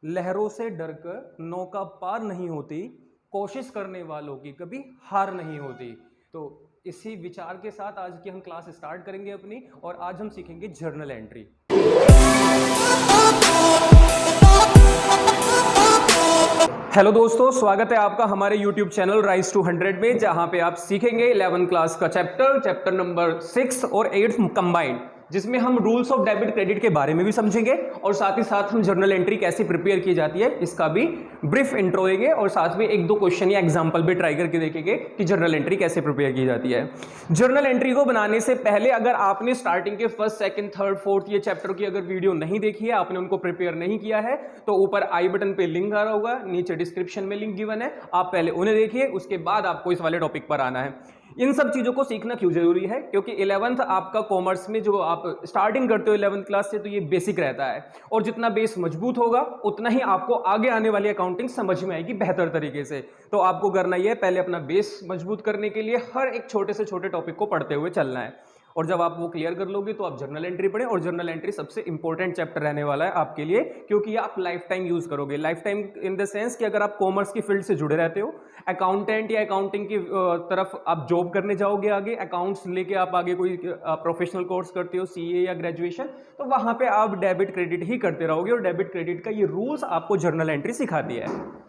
लहरों से डरकर नौका पार नहीं होती, कोशिश करने वालों की कभी हार नहीं होती। तो इसी विचार के साथ आज की हम क्लास स्टार्ट करेंगे अपनी, और आज हम सीखेंगे जर्नल एंट्री। हेलो दोस्तों, स्वागत है आपका हमारे YouTube चैनल राइज टू 100 में, जहां पे आप सीखेंगे 11th क्लास का चैप्टर नंबर 6 और 8 कंबाइंड, जिसमें हम रूल्स ऑफ डेबिट क्रेडिट के बारे में भी समझेंगे और साथ ही साथ हम जर्नल एंट्री कैसे प्रिपेयर की जाती है इसका भी ब्रीफ इंट्रो देंगे, और साथ में एक दो क्वेश्चन या एग्जांपल भी ट्राई करके देखेंगे कि जर्नल एंट्री कैसे प्रिपेयर की जाती है। जर्नल एंट्री को बनाने से पहले अगर आपने स्टार्टिंग के फर्स्ट, सेकंड, थर्ड, फोर्थ ये चैप्टर की अगर वीडियो नहीं देखी है, आपने उनको प्रिपेयर नहीं किया है, तो ऊपर आई बटन पे लिंक आ रहा होगा, नीचे डिस्क्रिप्शन में लिंक गिवन है, आप पहले उन्हें देखिए, उसके बाद आपको इस वाले टॉपिक पर आना है। इन सब चीजों को सीखना क्यों जरूरी है? क्योंकि 11th आपका कॉमर्स में जो आप स्टार्टिंग करते हो 11th क्लास से, तो ये बेसिक रहता है, और जितना बेस मजबूत होगा उतना ही आपको आगे आने वाली अकाउंटिंग समझ में आएगी बेहतर तरीके से। तो आपको करना यह है, पहले अपना बेस मजबूत करने के लिए हर एक छोटे से छोटे टॉपिक को पढ़ते हुए चलना है, और जब आप वो क्लियर कर लोगे तो आप जर्नल एंट्री पढ़ें। और जर्नल एंट्री सबसे इंपॉर्टेंट चैप्टर रहने वाला है आपके लिए, क्योंकि ये आप लाइफ टाइम यूज करोगे। Life time in the sense कि अगर आप कॉमर्स की फील्ड से जुड़े रहते हो, अकाउंटेंट या अकाउंटिंग की तरफ आप जॉब करने जाओगे, आगे अकाउंट्स लेके आप आगे कोई प्रोफेशनल कोर्स करते हो, सीए या ग्रेजुएशन, तो वहां पे आप डेबिट क्रेडिट ही करते रहोगे, और डेबिट क्रेडिट का ये रूल्स आपको जर्नल एंट्री सिखाती है।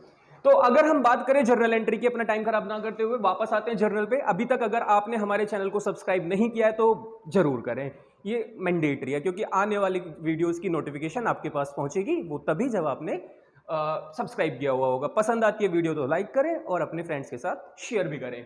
तो अगर हम बात करें जर्नल एंट्री की, अपना टाइम खराब ना करते हुए वापस आते हैं जर्नल पे। अभी तक अगर आपने हमारे चैनल को सब्सक्राइब नहीं किया है तो जरूर करें, ये मैंडेटरी है, क्योंकि आने वाली वीडियोस की नोटिफिकेशन आपके पास पहुंचेगी वो तभी जब आपने सब्सक्राइब किया हुआ होगा। पसंद आती है वीडियो तो लाइक करें और अपने फ्रेंड्स के साथ शेयर भी करें।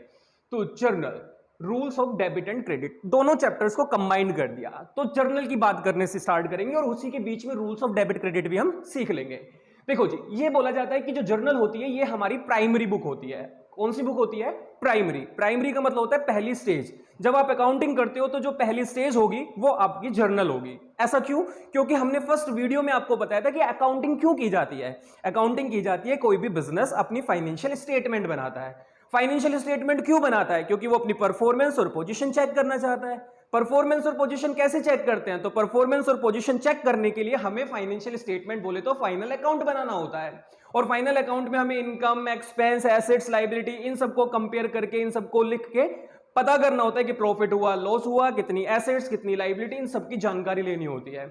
तो journal, rules of debit and credit, दोनों चैप्टर्स को कंबाइन कर दिया, तो जर्नल की बात करने से स्टार्ट करेंगे, और उसी के बीच में रूल्स ऑफ डेबिट क्रेडिट भी हम सीख लेंगे। देखो जी, ये बोला जाता है कि जो जर्नल होती है ये हमारी प्राइमरी बुक होती है। कौन सी बुक होती है? प्राइमरी। प्राइमरी का मतलब होता है पहली स्टेज। जब आप अकाउंटिंग करते हो तो जो पहली स्टेज होगी वो आपकी जर्नल होगी। ऐसा क्यों? क्योंकि हमने फर्स्ट वीडियो में आपको बताया था कि अकाउंटिंग क्यों की जाती है। अकाउंटिंग की जाती है, कोई भी बिजनेस अपनी फाइनेंशियल स्टेटमेंट बनाता है। फाइनेंशियल स्टेटमेंट क्यों बनाता है? क्योंकि वो अपनी परफॉर्मेंस और पोजीशन चेक करना चाहता है। परफॉर्मेंस और पोजीशन कैसे चेक करते हैं? तो परफॉर्मेंस और पोजीशन चेक करने के लिए हमें फाइनेंशियल स्टेटमेंट बोले तो फाइनल अकाउंट बनाना होता है, और फाइनल अकाउंट में हमें इनकम, एक्सपेंस, एसेट्स, लायबिलिटी, इन सबको कंपेयर करके, इन सबको लिख के पता करना होता है कि प्रॉफिट हुआ, लॉस हुआ, कितनी एसेट्स, कितनी लायबिलिटी, इन सबकी जानकारी लेनी होती है।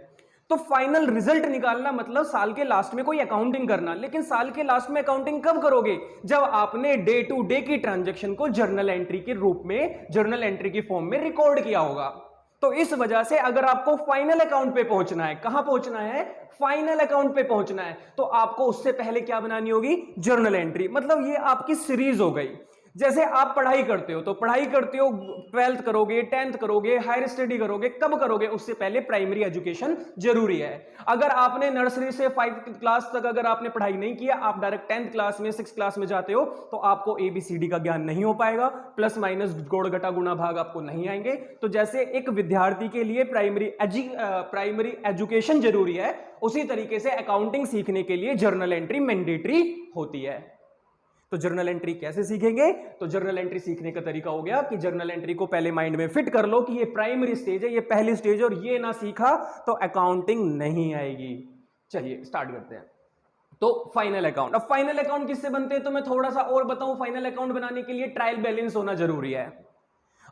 तो फाइनल रिजल्ट निकालना मतलब साल के लास्ट में कोई अकाउंटिंग करना। लेकिन साल के लास्ट में अकाउंटिंग कब करोगे? जब आपने डे टू डे की ट्रांजैक्शन को जर्नल एंट्री के रूप में, जर्नल एंट्री की फॉर्म में रिकॉर्ड किया होगा। तो इस वजह से अगर आपको फाइनल अकाउंट पे पहुंचना है, कहां पहुंचना है? फाइनल अकाउंट पे पहुंचना है, तो आपको उससे पहले क्या बनानी होगी? Journal entry. मतलब ये आपकी सीरीज हो गई। जैसे आप पढ़ाई करते हो, तो पढ़ाई करते हो, 12th करोगे, 10th करोगे, हायर स्टडी करोगे, कब करोगे? उससे पहले प्राइमरी एजुकेशन जरूरी है। अगर आपने नर्सरी से 5th क्लास तक अगर आपने पढ़ाई नहीं किया, आप डायरेक्ट 10th क्लास में, 6th क्लास में जाते हो, तो आपको ABCD का ज्ञान नहीं हो पाएगा, प्लस माइनस, जोड़ घटा गुणा भाग आपको नहीं आएंगे। तो जैसे एक विद्यार्थी के लिए प्राइमरी एजुकेशन जरूरी है, उसी तरीके से अकाउंटिंग सीखने के लिए जर्नल एंट्री मैंडेटरी होती है। तो जर्नल एंट्री कैसे सीखेंगे? तो जर्नल एंट्री सीखने का तरीका हो गया कि जर्नल एंट्री को पहले माइंड में फिट कर लो कि ये प्राइमरी स्टेज है, ये पहली स्टेज है, और ये ना सीखा तो अकाउंटिंग नहीं आएगी। चलिए स्टार्ट करते हैं। तो फाइनल अकाउंट, अब फाइनल अकाउंट किससे बनते हैं तो मैं थोड़ा सा और बताऊं। फाइनल अकाउंट बनाने के लिए ट्रायल बैलेंस होना जरूरी है।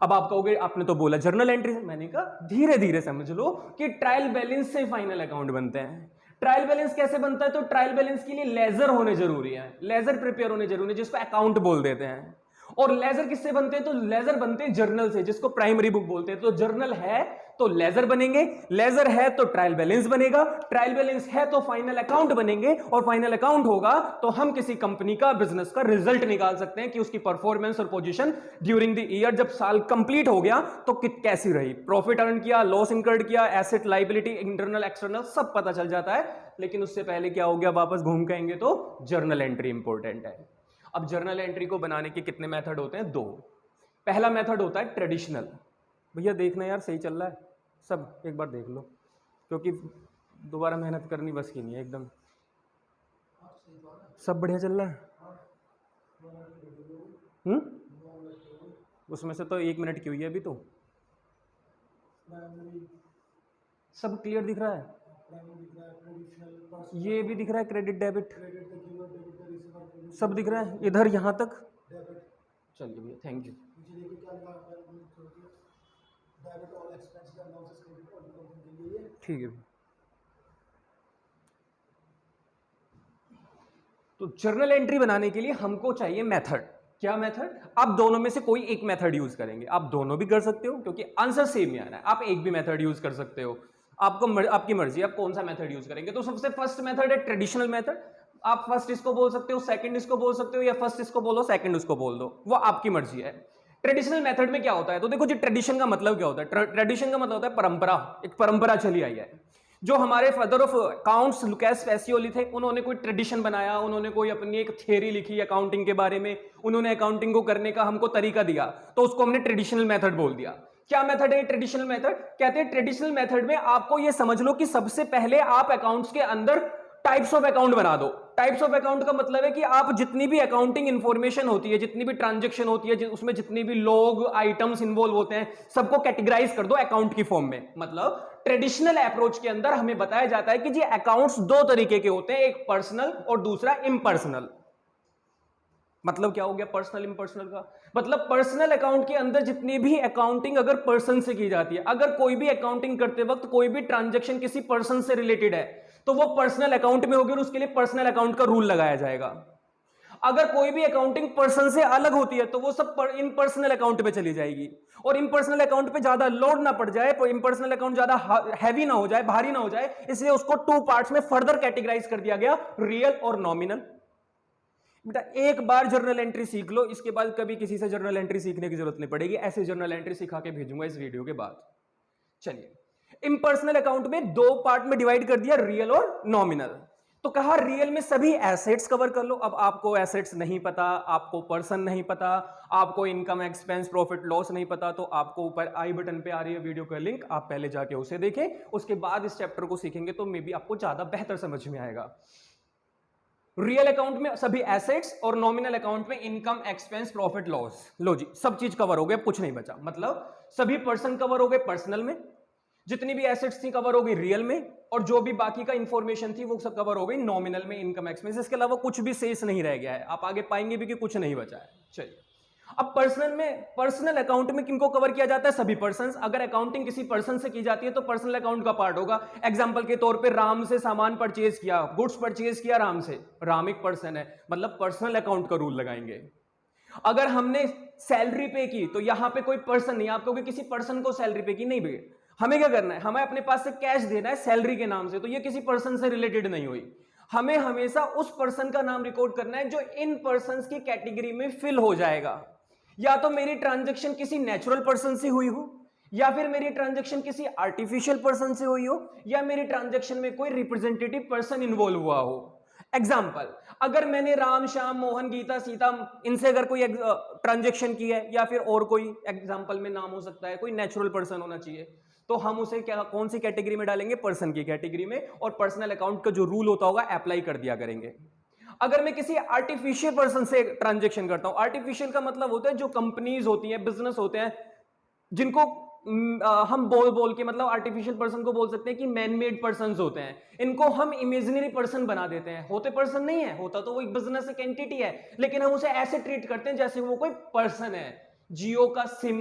अब आप कहोगे आपने तो बोला जर्नल एंट्री से, मैंने कहा धीरे धीरे समझ लो कि ट्रायल बैलेंस से फाइनल अकाउंट बनते हैं। ट्रायल बैलेंस कैसे बनता है? तो ट्रायल बैलेंस के लिए लेजर होने जरूरी है, लेजर प्रिपेयर होने जरूरी है, जिसको अकाउंट बोल देते हैं। और लेजर किससे बनते हैं? तो लेजर बनते हैं जर्नल से, जिसको प्राइमरी बुक बोलते हैं। तो जर्नल है तो लेजर बनेंगे, लेजर है तो ट्रायल बैलेंस बनेगा, ट्रायल बैलेंस है तो फाइनल अकाउंट बनेंगे, और फाइनल अकाउंट होगा तो हम किसी कंपनी का, बिजनेस का रिजल्ट निकाल सकते हैं कि उसकी परफॉर्मेंस और पोजीशन ड्यूरिंग द ईयर, जब साल कंप्लीट हो गया तो कैसी रही, प्रॉफिट अर्न किया, लॉस इंकर्ड किया, एसेट, लायबिलिटी, इंटरनल, एक्सटर्नल, सब पता चल जाता है। लेकिन उससे पहले क्या हो गया, वापस घूम के आएंगे तो जर्नल एंट्री इंपॉर्टेंट है। अब जर्नल एंट्री को बनाने के कितने मेथड होते हैं? 2। पहला मेथड होता है ट्रेडिशनल। भैया देखना यार सही चल रहा है सब, एक बार देख लो, क्योंकि दोबारा मेहनत करनी बस की नहीं है एकदम। सब बढ़िया चल रहा है? उसमें से तो 1 मिनट की हुई है अभी तो। सब क्लियर दिख रहा है? ये भी दिख रहा है क्रेडिट डेबिट, सब दिख रहा है इधर यहाँ तक। चलिए भैया थैंक यू। ठीक है। तो जर्नल एंट्री बनाने के लिए हमको चाहिए मेथड। क्या मेथड? आप दोनों में से कोई एक मेथड यूज करेंगे। आप दोनों भी कर सकते हो क्योंकि आंसर सेम ही आ रहा है। आप एक भी मेथड यूज कर सकते हो, आपकी मर्जी, आप कौन सा मेथड यूज करेंगे। तो सबसे फर्स्ट मेथड है ट्रेडिशनल मेथड। आप फर्स्ट इसको बोल सकते हो, सेकंड इसको बोल सकते हो, या फर्स्ट इसको बोलो सेकंड उसको बोल दो, वो आपकी मर्जी है। ट्रेडिशनल मेथड में क्या होता है? तो देखो जी, ट्रेडिशन का मतलब क्या होता है? ट्रेडिशन का मतलब होता है परंपरा। एक परंपरा चली आई है। जो हमारे father of accounts Lucas Pacioli थे, उन्होंने कोई ट्रेडिशन बनाया, उन्होंने कोई अपनी एक थियरी लिखी अकाउंटिंग के बारे में, उन्होंने अकाउंटिंग को करने का हमको तरीका दिया, तो उसको हमने ट्रेडिशनल मेथड बोल दिया। क्या मेथड है ट्रेडिशनल मेथड? कहते हैं ट्रेडिशनल मेथड में आपको ये समझ लो कि सबसे पहले आप अकाउंट्स के अंदर टाइप्स ऑफ अकाउंट बना दो। टाइप्स ऑफ अकाउंट का मतलब है कि आप जितनी भी अकाउंटिंग इंफॉर्मेशन होती है, जितनी भी ट्रांजैक्शन होती है, उसमें जितनी भी लोग आइटम्स इन्वॉल्व होते हैं, सबको कैटेगराइज कर दो अकाउंट की फॉर्म में। मतलब ट्रेडिशनल अप्रोच के अंदर हमें बताया जाता है कि जी अकाउंट्स दो तरीके के होते हैं, एक पर्सनल और दूसरा इम्पर्सनल। मतलब क्या हो गया पर्सनल इम्पर्सनल का? मतलब पर्सनल अकाउंट के अंदर जितनी भी अकाउंटिंग अगर पर्सन से की जाती है, अगर कोई भी अकाउंटिंग करते वक्त कोई भी ट्रांजैक्शन किसी पर्सन से रिलेटेड है, तो वो पर्सनल अकाउंट में होगी और उसके लिए पर्सनल अकाउंट का रूल लगाया जाएगा। अगर कोई भी अकाउंटिंग पर्सन से अलग होती है तो वो सब इम्पर्सनल अकाउंट पे चली जाएगी। और इम्पर्सनल अकाउंट पे ज्यादा लोड ना पड़ जाए, इम्पर्सनल अकाउंट ज्यादा हैवी ना हो जाए, भारी ना हो जाए, इसलिए उसको टू पार्ट्स में फर्दर कैटेगराइज कर दिया गया, रियल और नॉमिनल। बेटा एक बार जर्नल एंट्री सीख लो, इसके बाद कभी किसी से जर्नल एंट्री सीखने की जरूरत नहीं पड़ेगी। ऐसे जर्नल एंट्री सिखा के भेजूंगा इस वीडियो के बाद। चलिए, इम्पर्सनल अकाउंट में दो पार्ट में डिवाइड कर दिया, रियल और नॉमिनल। तो कहा रियल में सभी एसेट्स कवर कर लो। अब आपको एसेट्स नहीं पता, आपको पर्सन नहीं पता, आपको इनकम एक्सपेंस प्रॉफिट लॉस नहीं पता, तो आपको ऊपर आई बटन पे आ रही है वीडियो का लिंक, आप पहले जाके उसे देखें, उसके बाद इस चैप्टर को सीखेंगे तो मे बी आपको ज्यादा बेहतर समझ में आएगा। रियल अकाउंट में सभी एसेट्स और नॉमिनल अकाउंट में इनकम एक्सपेंस प्रॉफिट लॉस। लो जी, सब चीज कवर हो गया, कुछ नहीं बचा। मतलब सभी पर्सन कवर हो गए पर्सनल में, जितनी भी एसेट्स थी कवर हो गई रियल में, और जो भी बाकी का इंफॉर्मेशन थी वो सब कवर हो गई नॉमिनल में, इनकम एक्सपेंस। इसके अलावा कुछ भी शेष नहीं रह गया है, आप आगे पाएंगे भी कि कुछ नहीं बचा है। चलिए, अब पर्सनल अकाउंट में किनको कवर किया जाता है? सभी पर्संस। अगर अकाउंटिंग किसी पर्सन से की जाती है तो पर्सनल अकाउंट का पार्ट होगा। एग्जांपल के तौर पे राम से सामान परचेज किया, गुड्स परचेज किया राम से, राम एक पर्सन है, मतलब पर्सनल अकाउंट का रूल लगाएंगे। अगर हमने सैलरी पे की तो यहां पे कोई पर्सन नहीं, आप कहोगे किसी पर्सन को सैलरी पे की, नहीं भैया, हमें क्या करना है, हमें अपने पास से कैश देना है सैलरी के नाम से, तो ये किसी पर्सन से रिलेटेड नहीं हुई। हमें हमेशा उस पर्सन का नाम रिकॉर्ड करना है जो इन पर्सन की कैटेगरी में फिल हो जाएगा। या तो मेरी ट्रांजैक्शन किसी नेचुरल पर्सन से हुई हो, या फिर मेरी ट्रांजैक्शन किसी आर्टिफिशियल पर्सन से हुई हो, या मेरी ट्रांजैक्शन में कोई रिप्रेजेंटेटिव पर्सन इन्वॉल्व हुआ हो। एग्जाम्पल, अगर मैंने राम श्याम मोहन गीता सीता इनसे अगर कोई ट्रांजैक्शन की है, या फिर और कोई एग्जाम्पल में नाम हो सकता है, कोई नेचुरल पर्सन होना चाहिए, तो हम उसे क्या कौन सी कैटेगरी में डालेंगे? पर्सन की कैटेगरी में, और पर्सनल अकाउंट का जो रूल होता होगा अप्लाई कर दिया करेंगे। अगर मैं किसी आर्टिफिशियल पर्सन से ट्रांजैक्शन करता हूं, आर्टिफिशियल का मतलब होता है जो कंपनीज होती हैं, बिजनेस होते हैं, जिनको हम बोल के, मतलब आर्टिफिशियल पर्सन को बोल सकते हैं कि मैन मेड पर्सन होते हैं, इनको हम इमेजिनरी पर्सन बना देते हैं। होते पर्सन नहीं है, होता तो वो एक बिजनेस, एक एंटिटी है, लेकिन हम उसे ऐसे ट्रीट करते हैं जैसे वो कोई पर्सन है। जियो का सिम,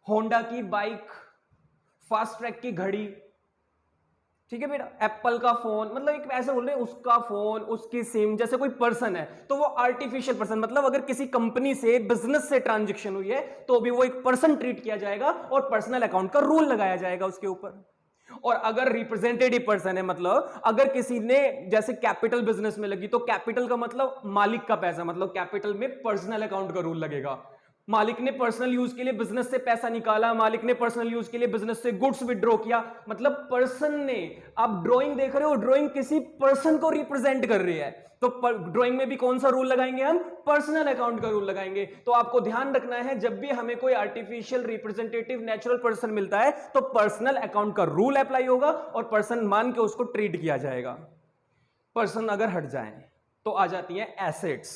होंडा की बाइक, फास्ट ट्रैक की घड़ी, ठीक है बेटा, एप्पल का फोन, मतलब एक ऐसे बोल रहे हैं उसका फोन, उसकी सिम, जैसे कोई पर्सन है, तो वो आर्टिफिशियल पर्सन। मतलब अगर किसी कंपनी से, बिजनेस से ट्रांजैक्शन हुई है तो भी वो एक पर्सन ट्रीट किया जाएगा और पर्सनल अकाउंट का रूल लगाया जाएगा उसके ऊपर। और अगर रिप्रेजेंटेटिव पर्सन है, मतलब अगर किसी ने जैसे कैपिटल बिजनेस में लगी, तो कैपिटल का मतलब मालिक का पैसा, मतलब कैपिटल में पर्सनल अकाउंट का रूल लगेगा। मालिक ने पर्सनल यूज के लिए बिजनेस से पैसा निकाला, मालिक ने पर्सनल यूज के लिए बिजनेस से गुड्स विड्रॉ किया, मतलब पर्सन ने। आप ड्राइंग देख रहे हो, ड्राइंग किसी पर्सन को रिप्रेजेंट कर रही है, तो ड्राइंग में भी कौन सा रूल लगाएंगे हम? पर्सनल अकाउंट का रूल लगाएंगे। तो आपको ध्यान रखना है, जब भी हमें कोई आर्टिफिशियल, रिप्रेजेंटेटिव, नेचुरल पर्सन मिलता है तो पर्सनल अकाउंट का रूल अप्लाई होगा और पर्सन मान के उसको ट्रीट किया जाएगा। पर्सन अगर हट जाए तो आ जाती है एसेट्स।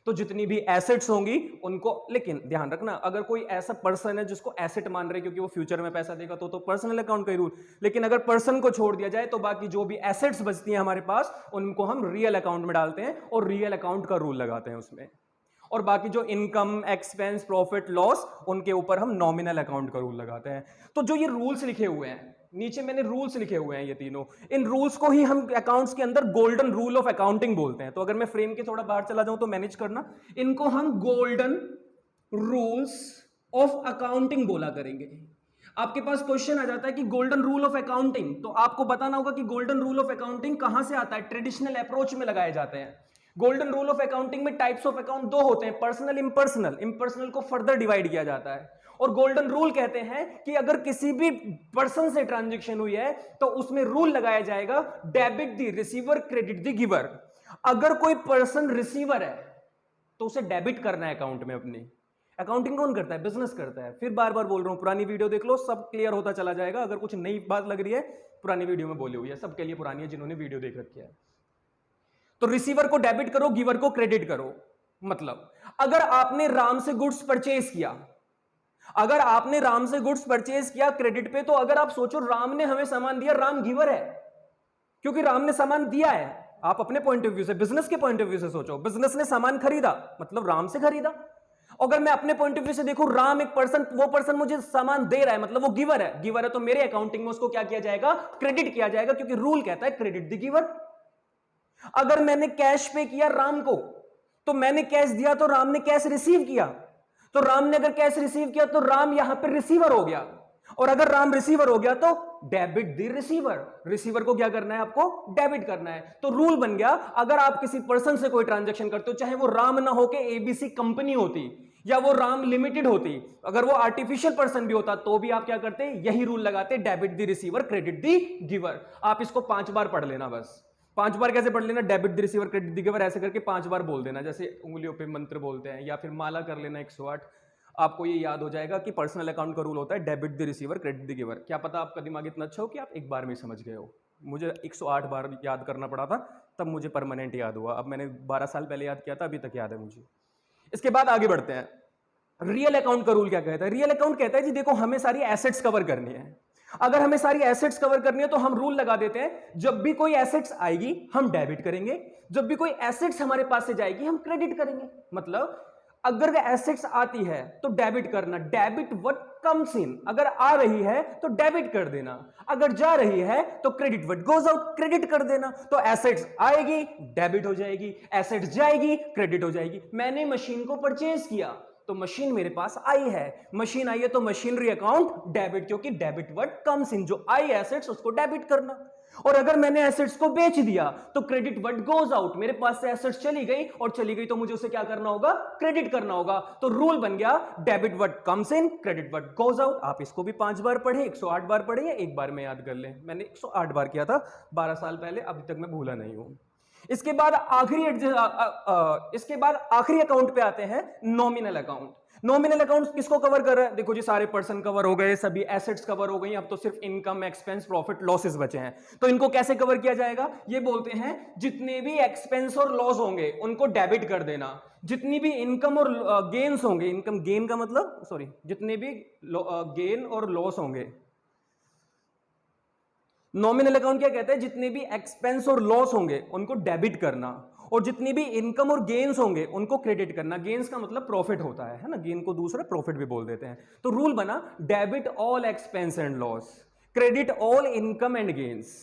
तो जितनी भी एसेट्स होंगी उनको, लेकिन ध्यान रखना अगर कोई ऐसा पर्सन है जिसको एसेट मान रहे क्योंकि वो फ्यूचर में पैसा देगा तो पर्सनल अकाउंट का ही रूल, लेकिन अगर पर्सन को छोड़ दिया जाए तो बाकी जो भी एसेट्स बचती हैं हमारे पास उनको हम रियल अकाउंट में डालते हैं और रियल अकाउंट का रूल लगाते हैं उसमें, और बाकी जो इनकम, एक्सपेंस, प्रॉफिट, लॉस उनके ऊपर हम नॉमिनल अकाउंट का रूल लगाते हैं। तो जो ये रूल्स लिखे हुए हैं नीचे, मैंने रूल्स लिखे हुए हैं ये तीनों, इन रूल्स को ही हम अकाउंट्स के अंदर गोल्डन रूल ऑफ अकाउंटिंग बोलते हैं। तो अगर मैं फ्रेम के थोड़ा बाहर चला जाऊं तो मैनेज करना, इनको हम गोल्डन रूल्स ऑफ अकाउंटिंग बोला करेंगे। आपके पास क्वेश्चन आ जाता है कि गोल्डन रूल ऑफ अकाउंटिंग, तो आपको बताना होगा कि गोल्डन रूल ऑफ अकाउंटिंग कहां से आता है। ट्रेडिशनल अप्रोच में लगाए जाते हैं। गोल्डन रूल ऑफ अकाउंटिंग में टाइप्स ऑफ अकाउंट दो होते हैं, पर्सनल, इम्पर्सनल। इम्पर्सनल को फर्दर डिवाइड किया जाता है, और गोल्डन रूल कहते हैं कि अगर किसी भी पर्सन से ट्रांजैक्शन हुई है तो उसमें रूल लगाया जाएगा debit the receiver, credit the giver. अगर कोई पर्सन रिसीवर है तो उसे डेबिट करना है अकाउंट में अपनी। अकाउंटिंग कौन करता है? बिजनेस करता है। फिर बार बार बोल रहा हूं, पुरानी वीडियो देख लो, सब क्लियर होता चला जाएगा। अगर कुछ नई बात लग रही है पुरानी वीडियो में बोली हुई है, सबके लिए पुरानी है जिन्होंने वीडियो देख रखी है। तो रिसीवर को डेबिट करो, गिवर को क्रेडिट करो। मतलब अगर आपने राम से गुड्स परचेज किया, अगर आपने राम से गुड्स परचेज किया क्रेडिट पे, तो अगर आप सोचो राम ने हमें सामान दिया, राम गिवर है क्योंकि राम ने सामान दिया है। आप अपने पॉइंट ऑफ व्यू से, बिजनेस के पॉइंट ऑफ व्यू से सोचो, बिजनेस ने सामान खरीदा मतलब राम से खरीदा। अगर मैं अपने पॉइंट ऑफ व्यू से देखूं, राम एक पर्सन, वो पर्सन मुझे सामान दे रहा है मतलब वो गिवर है। गिवर है तो मेरे अकाउंटिंग में उसको क्या किया जाएगा? क्रेडिट किया जाएगा, क्योंकि रूल कहता है क्रेडिट द गिवर। अगर मैंने कैश पे किया राम को, तो मैंने कैश दिया तो राम ने कैश रिसीव किया, तो राम ने अगर कैश रिसीव किया तो राम यहां पर रिसीवर हो गया, और अगर राम रिसीवर हो गया तो डेबिट द रिसीवर। रिसीवर को क्या करना है? आपको डेबिट करना है। तो रूल बन गया, अगर आप किसी पर्सन से कोई ट्रांजैक्शन करते हो, चाहे वो राम ना होके एबीसी कंपनी होती या वो राम लिमिटेड होती, अगर वो आर्टिफिशियल पर्सन भी होता तो भी आप क्या करते? यही रूल लगाते, debit the receiver, credit the giver. आप इसको 5 बार पढ़ लेना, बस 5 बार कैसे पढ़ लेना? Debit the receiver, credit the giver, ऐसे करके 5 बार बोल देना, जैसे उंगलियों पे मंत्र बोलते हैं, या फिर माला कर लेना 108। आपको ये याद हो जाएगा कि पर्सनल अकाउंट का रूल होता है debit the receiver, credit the giver. क्या पता आपका दिमाग इतना अच्छा हो कि आप एक बार में समझ गए हो। मुझे 108 बार याद करना पड़ा था, तब मुझे परमानेंट याद हुआ। अब मैंने 12 साल पहले याद किया था, अभी तक याद है मुझे। इसके बाद आगे बढ़ते हैं। रियल अकाउंट का रूल क्या कहता है? रियल अकाउंट कहता है जी देखो, हमें सारी एसेट्स कवर करनी है। अगर हमें सारी एसेट्स कवर करनी है तो हम रूल लगा देते हैं, जब भी कोई एसेट्स आएगी हम डेबिट करेंगे, जब भी कोई एसेट्स हमारे पास से जाएगी हम क्रेडिट करेंगे। मतलब अगर एसेट्स आती है तो डेबिट करना, डेबिट व्हाट कम्स इन। अगर आ रही है तो डेबिट कर देना, अगर जा रही है तो credit what goes out, credit कर देना। तो एसेट्स आएगी डेबिट हो जाएगी, एसेट्स जाएगी क्रेडिट हो जाएगी। मैंने मशीन को परचेज किया तो मशीन मेरे पास आई है, मशीन आई है तो मशीनरी अकाउंट डेबिट, क्योंकि डेबिट व्हाट कम्स इन, जो आई एसेट्स उसको डेबिट करना। और अगर मैंने एसेट्स को बेच दिया तो क्रेडिट व्हाट गोज आउट, मेरे पास से एसेट्स चली गई और चली गई तो मुझे उसे क्या करना होगा? क्रेडिट करना होगा। तो रूल बन गया debit what comes in, credit what goes out. आप इसको भी 5 बार पढ़े, 108 बार पढ़े, या एक बार में याद कर लें। मैंने 108 बार किया था 12 साल पहले, अभी तक मैं भूला नहीं हूं। इसके बाद आखिरी अकाउंट पे आते हैं, नॉमिनल अकाउंट। नॉमिनल अकाउंट किसको कवर कर रहा है? देखो जी, सारे पर्सन कवर हो गए, सभी एसेट्स कवर हो गई, अब तो सिर्फ इनकम, एक्सपेंस, प्रॉफिट, लॉसेस बचे हैं। तो इनको कैसे कवर किया जाएगा? ये बोलते हैं जितने भी एक्सपेंस और लॉस होंगे उनको डेबिट कर देना, जितनी भी इनकम और गेन्स होंगे, इनकम गेन का मतलब सॉरी, जितने भी गेन और लॉस होंगे। नॉमिनल अकाउंट क्या कहता है? जितने भी एक्सपेंस और लॉस होंगे उनको डेबिट करना, और जितनी भी इनकम और गेन्स होंगे उनको क्रेडिट करना। गेन्स का मतलब प्रॉफिट होता है ना, गेन को दूसरा प्रॉफिट भी बोल देते हैं। तो रूल बना debit all expense and loss, credit all income and gains.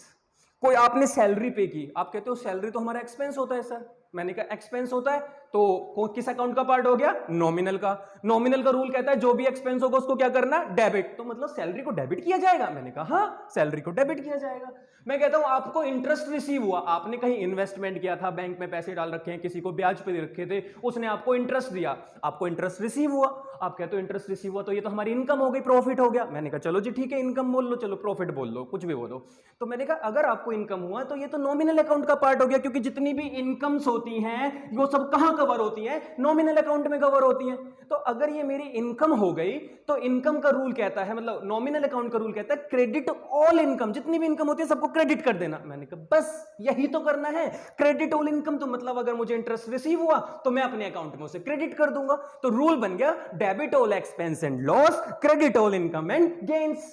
कोई आपने सैलरी पे की, आप कहते हो सैलरी तो हमारा एक्सपेंस होता है सर, मैंने कहा एक्सपेंस होता है तो किस अकाउंट का पार्ट हो गया? नॉमिनल का। नॉमिनल का रूल कहता है जो भी एक्सपेंस होगा उसको क्या करना? डेबिट। तो मतलब सैलरी को डेबिट किया जाएगा? मैंने कहा हाँ, सैलरी को डेबिट किया जाएगा। मैं कहता हूं आपको इंटरेस्ट रिसीव हुआ, आपने कहीं इन्वेस्टमेंट किया था, बैंक में पैसे डाल रखे हैं, किसी को ब्याज पे दे रखे थे, उसने आपको इंटरेस्ट दिया, आपको इंटरेस्ट रिसीव हुआ। आप कहते हो इंटरेस्ट रिसीव हुआ तो ये तो हमारी इनकम हो गई, प्रॉफिट हो गया। मैंने कहा चलो जी ठीक है, इनकम बोल लो, चलो प्रॉफिट बोल लो, कुछ भी बोलो। तो मैंने कहा अगर आपको इनकम हुआ तो ये तो नॉमिनल अकाउंट का पार्ट हो गया, क्योंकि जितनी भी इनकम्स होती होती हैं वो सब कहां कवर होती हैं? नॉमिनल अकाउंट में कवर होती हैं। तो अगर ये मेरी इनकम हो गई तो इनकम का रूल कहता है, मतलब नॉमिनल अकाउंट का रूल कहता है क्रेडिट ऑल इनकम, जितनी भी इनकम होती है सबको क्रेडिट कर देना। मैंने कहा बस यही तो करना है, क्रेडिट ऑल इनकम। तो मतलब अगर मुझे इंटरेस्ट रिसीव हुआ तो मैं अपने अकाउंट में उसे क्रेडिट कर दूंगा। तो रूल बन गया debit all expense and loss, credit all income and gains.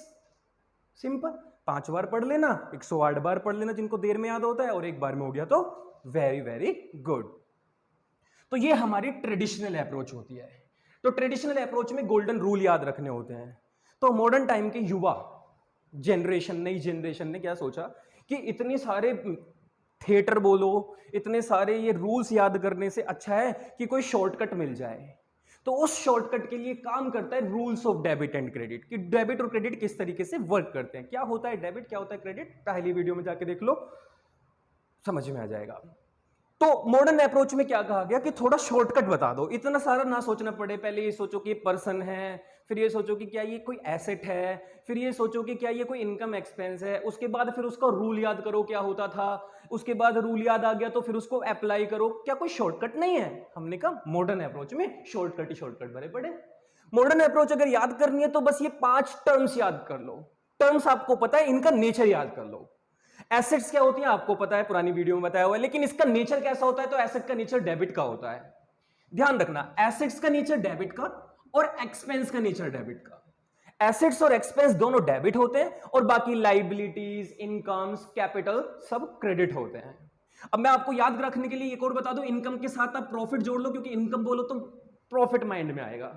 Simple, 5 बार पढ़ लेना, 108 बार पढ़ लेना जिनको देर में याद होता है, और एक बार में हो गया तो वेरी वेरी गुड। तो ये हमारी ट्रेडिशनल अप्रोच होती है। तो ट्रेडिशनल अप्रोच में गोल्डन रूल याद रखने होते हैं। तो मॉडर्न टाइम के युवा जनरेशन, नई जनरेशन ने क्या सोचा कि इतने सारे थिएटर बोलो, इतने सारे ये रूल्स याद करने से अच्छा है कि कोई शॉर्टकट मिल जाए। तो उस शॉर्टकट के लिए काम करता है rules of debit and credit, कि डेबिट और क्रेडिट किस तरीके से वर्क करते हैं, क्या होता है डेबिट, क्या होता है क्रेडिट। पहली वीडियो में जाके देख लो, समझ में आ जाएगा। तो मॉडर्न अप्रोच में क्या कहा गया कि थोड़ा शॉर्टकट बता दो, इतना सारा ना सोचना पड़े। पहले ये सोचो कि ये पर्सन है, फिर ये सोचो कि क्या ये कोई एसेट है, फिर ये सोचो कि क्या ये कोई इनकम एक्सपेंस है, उसके बाद फिर उसका रूल याद करो क्या होता था, उसके बाद रूल याद आ गया तो फिर उसको अप्लाई करो। क्या कोई शॉर्टकट नहीं है? हमने कहा मॉडर्न अप्रोच में शॉर्टकट ही शॉर्टकट भरे पड़े। मॉडर्न अप्रोच अगर याद करनी है तो बस ये 5 टर्म्स याद कर लो। टर्म्स आपको पता है, इनका नेचर याद कर लो। एसेट्स क्या होती है आपको पता है, पुरानी वीडियो में बताया हुआ है, लेकिन इसका नेचर कैसा होता है? तो एसेट का नेचर डेबिट का होता है। ध्यान रखना, एसेट्स का नेचर डेबिट का और एक्सपेंस का नेचर डेबिट का। एसेट्स और एक्सपेंस दोनों डेबिट होते हैं और बाकी लाइबिलिटीज, इनकम्स, कैपिटल सब क्रेडिट होते हैं। अब मैं आपको याद रखने के लिए एक और बता दूं, इनकम के साथ आप प्रॉफिट जोड़ लो, क्योंकि इनकम बोलो तो प्रॉफिट माइंड में आएगा,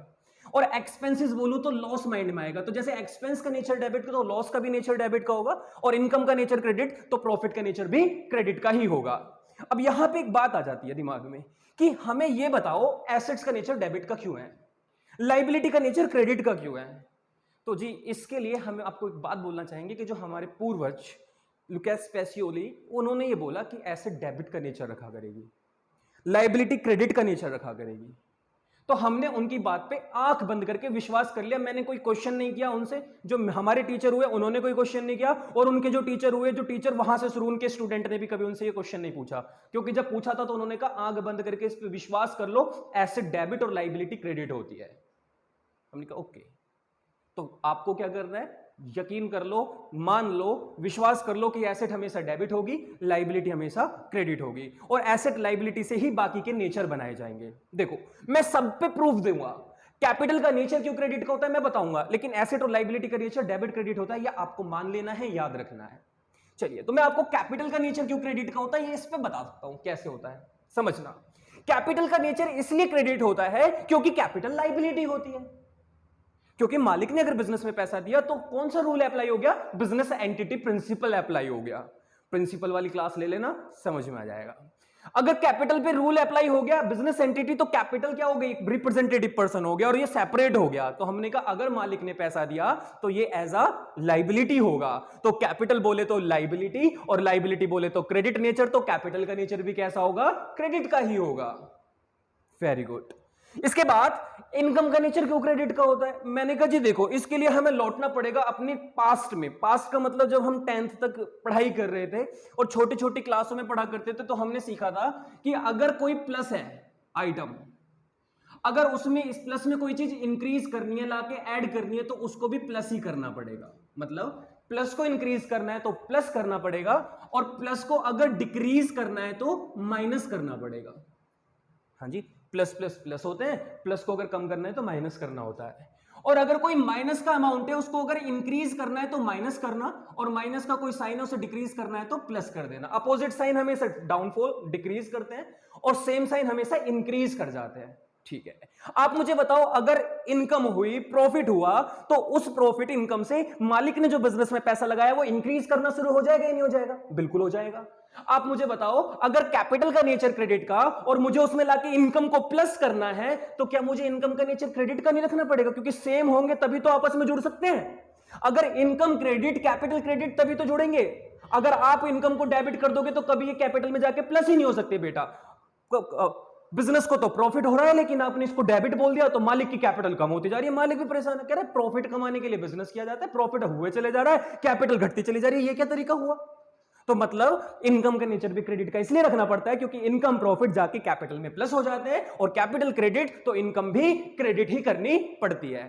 और एक्सपेंसेस बोलूं तो लॉस माइंड में आएगा। तो जैसे एक्सपेंस का नेचर डेबिट का तो लॉस का भी नेचर डेबिट का होगा, और इनकम का नेचर क्रेडिट तो प्रॉफिट का नेचर भी क्रेडिट का ही होगा। अब यहां पे एक बात आ जाती है दिमाग में कि हमें यह बताओ एसेट्स का नेचर डेबिट का क्यों है, लाइबिलिटी का नेचर क्रेडिट का क्यों है। तो जी इसके लिए हम आपको एक बात बोलना चाहेंगे कि जो हमारे पूर्वज लुकास पेसियोली, उन्होंने ये बोला कि एसेट डेबिट का नेचर रखा करेगी, लाइबिलिटी क्रेडिट का नेचर रखा करेगी। तो हमने उनकी बात पे आंख बंद करके विश्वास कर लिया। मैंने कोई क्वेश्चन नहीं किया उनसे, जो हमारे टीचर हुए उन्होंने कोई क्वेश्चन नहीं किया, और उनके जो टीचर हुए, जो टीचर वहां से शुरू, उनके स्टूडेंट ने भी कभी उनसे ये क्वेश्चन नहीं पूछा, क्योंकि जब पूछा था तो उन्होंने कहा आंख बंद करके इस पे विश्वास कर लो, एसेट डेबिट और लाइबिलिटी क्रेडिट होती है। हमने कहा ओके, तो आपको क्या करना है, यकीन कर लो, मान लो, विश्वास कर लो कि एसेट हमेशा डेबिट होगी, लाइबिलिटी हमेशा क्रेडिट होगी, और एसेट लाइबिलिटी से ही बाकी के नेचर बनाए जाएंगे। देखो मैं सब पे प्रूफ दूंगा, कैपिटल का नेचर क्यों क्रेडिट का होता है मैं बताऊंगा, लेकिन एसेट और लाइबिलिटी का नेचर डेबिट क्रेडिट होता है, यह आपको मान लेना है, याद रखना है। चलिए, तो मैं आपको कैपिटल का नेचर क्यों क्रेडिट का होता है ये इस पे बता सकता हूं कैसे होता है। समझना, कैपिटल का नेचर इसलिए क्रेडिट होता है क्योंकि कैपिटल लाइबिलिटी होती है। क्योंकि मालिक ने अगर बिजनेस में पैसा दिया तो कौन सा रूल अप्लाई हो गया, बिजनेस एंटिटी प्रिंसिपल अप्लाई हो गया। प्रिंसिपल वाली क्लास ले लेना, समझ में आ जाएगा। अगर कैपिटल पे रूल अप्लाई हो गया, बिजनेस एंटिटी, तो कैपिटल क्या हो गई, रिप्रेजेंटेटिव पर्सन हो गया, और ये सेपरेट हो गया। तो हमने कहा अगर मालिक ने पैसा दिया तो ये एज अ लाइबिलिटी होगा। तो कैपिटल बोले तो लाइबिलिटी, और लाइबिलिटी बोले तो क्रेडिट नेचर, तो कैपिटल का नेचर भी कैसा होगा, क्रेडिट का ही होगा। Very good. इसके बाद इनकम का नेचर क्यों क्रेडिट का होता है, मैंने कहा जी देखो, इसके लिए हमें लौटना पड़ेगा अपने पास्ट में। पास्ट का मतलब जब हम 10th तक पढ़ाई कर रहे थे और छोटी छोटी क्लासों में पढ़ा करते थे, तो हमने सीखा था कि अगर कोई प्लस है आइटम, अगर उसमें इस प्लस में कोई चीज इंक्रीज करनी है, लाके ऐड करनी है, तो उसको भी प्लस ही करना पड़ेगा। मतलब प्लस को इंक्रीज करना है तो प्लस करना पड़ेगा, और प्लस को अगर डिक्रीज करना है तो माइनस करना पड़ेगा। हाँ जी, प्लस प्लस प्लस होते हैं, प्लस को अगर कम करना है तो माइनस करना होता है। और अगर कोई माइनस का अमाउंट है, उसको अगर इंक्रीज करना है तो माइनस करना, और माइनस का कोई साइन है उसे डिक्रीज करना है तो प्लस कर देना। अपोजिट साइन हमेशा डाउनफॉल डिक्रीज करते हैं, और सेम साइन हमेशा इंक्रीज कर जाते हैं। ठीक है, आप मुझे बताओ, अगर इनकम हुई, प्रॉफिट हुआ, तो उस प्रॉफिट इनकम से मालिक ने जो बिजनेस में पैसा लगाया वो इंक्रीज करना शुरू हो जाएगा या नहीं हो जाएगा? बिल्कुल हो जाएगा। आप मुझे बताओ, अगर कैपिटल का नेचर क्रेडिट का और मुझे उसमें लाके इनकम को प्लस करना है, तो क्या मुझे इनकम का नेचर क्रेडिट का नहीं रखना पड़ेगा? क्योंकि सेम होंगे तभी तो आपस में जुड़ सकते हैं। अगर इनकम क्रेडिट, कैपिटल क्रेडिट, तभी तो जुड़ेंगे। अगर आप इनकम को डेबिट कर दोगे तो कभी ये कैपिटल में जाके प्लस ही नहीं हो सकते बेटा। बिजनेस को तो प्रॉफिट हो रहा है, लेकिन आपने इसको डेबिट बोल दिया तो मालिक की कैपिटल कम होती जा रही है, मालिक भी परेशान है, कह रहे प्रॉफिट कमाने के लिए बिजनेस किया जाता है, प्रॉफिट हुए चले जा रहा है, कैपिटल घटती चली जा रही है, ये क्या तरीका हुआ? तो मतलब इनकम का नेचर भी क्रेडिट का इसलिए रखना पड़ता है क्योंकि इनकम प्रॉफिट जाके कैपिटल में प्लस हो जाते हैं और कैपिटल क्रेडिट तो इनकम भी क्रेडिट ही करनी पड़ती है।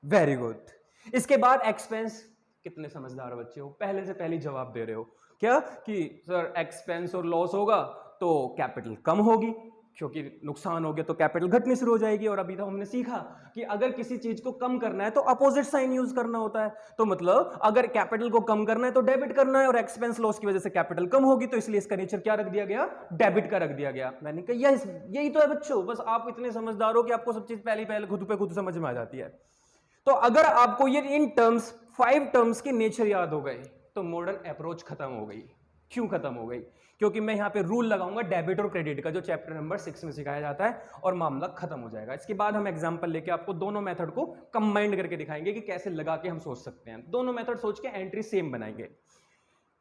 Very good. इसके बाद एक्सपेंस। कितने समझदार बच्चे हो, पहले से पहले जवाब दे रहे हो क्या कि सर एक्सपेंस और लॉस होगा तो कैपिटल कम होगी, क्योंकि नुकसान हो गया तो कैपिटल घटनी शुरू हो जाएगी। और अभी तो हमने सीखा कि अगर किसी चीज को कम करना है तो अपोजिट साइन यूज करना होता है। तो मतलब अगर कैपिटल को कम करना है तो डेबिट करना है, और एक्सपेंस लॉस की वजह से कैपिटल कम होगी, तो इसलिए इसका नेचर क्या रख दिया गया, डेबिट का रख दिया गया। मैंने कहा यही तो है बच्चों, बस आप इतने समझदार हो कि आपको सब चीज पहले पहले खुद पे खुद समझ में आ जाती है। तो अगर आपको ये इन टर्म्स 5 टर्म्स के नेचर याद हो गए तो मॉडर्न अप्रोच खत्म हो गई। क्यों खत्म हो गई? क्योंकि मैं यहां पे रूल लगाऊंगा डेबिट और क्रेडिट का, जो चैप्टर नंबर 6 में सिखाया जाता है, और मामला खत्म हो जाएगा। इसके बाद हम एग्जांपल लेके आपको दोनों मेथड को कंबाइंड करके दिखाएंगे कि कैसे लगा के हम सोच सकते हैं। दोनों मेथड सोच के एंट्री सेम बनाएंगे।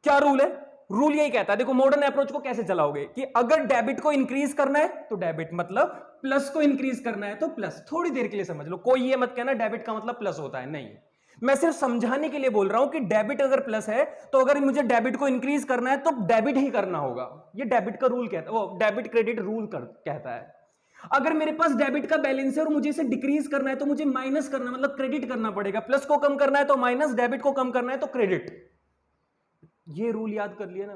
क्या रूल है? रूल यही कहता है, देखो मॉडर्न अप्रोच को कैसे चलाओगे कि अगर डेबिट को इंक्रीज करना है तो डेबिट, मतलब प्लस को इंक्रीज करना है तो प्लस। थोड़ी देर के लिए समझ लो, कोई ये मत कहना डेबिट का मतलब प्लस होता है, नहीं। मैं सिर्फ समझाने के लिए बोल रहा हूं कि डेबिट अगर प्लस है तो अगर मुझे डेबिट को इंक्रीज करना है तो डेबिट ही करना होगा। ये डेबिट का रूल कहता है, वो डेबिट क्रेडिट रूल कहता है। अगर मेरे पास डेबिट का बैलेंस है और मुझे इसे डिक्रीज करना है तो मुझे माइनस करना, मतलब क्रेडिट करना पड़ेगा। प्लस को कम करना है तो माइनस, डेबिट को कम करना है तो क्रेडिट। ये रूल याद कर लिया ना।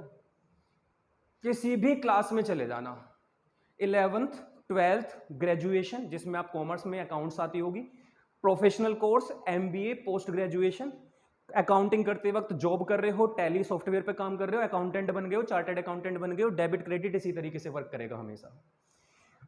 किसी भी क्लास में चले जाना, 11th 12th ग्रेजुएशन, जिसमें आप कॉमर्स में अकाउंट्स आती होगी, professional course, MBA, post graduation, accounting करते वक्त जॉब कर रहे हो, टैली सॉफ्टवेयर पे काम कर रहे हो, अकाउंटेंट बन गए हो, चार्टर्ड अकाउंटेंट बन गए हो, डेबिट क्रेडिट इसी तरीके से वर्क करेगा हमेशा।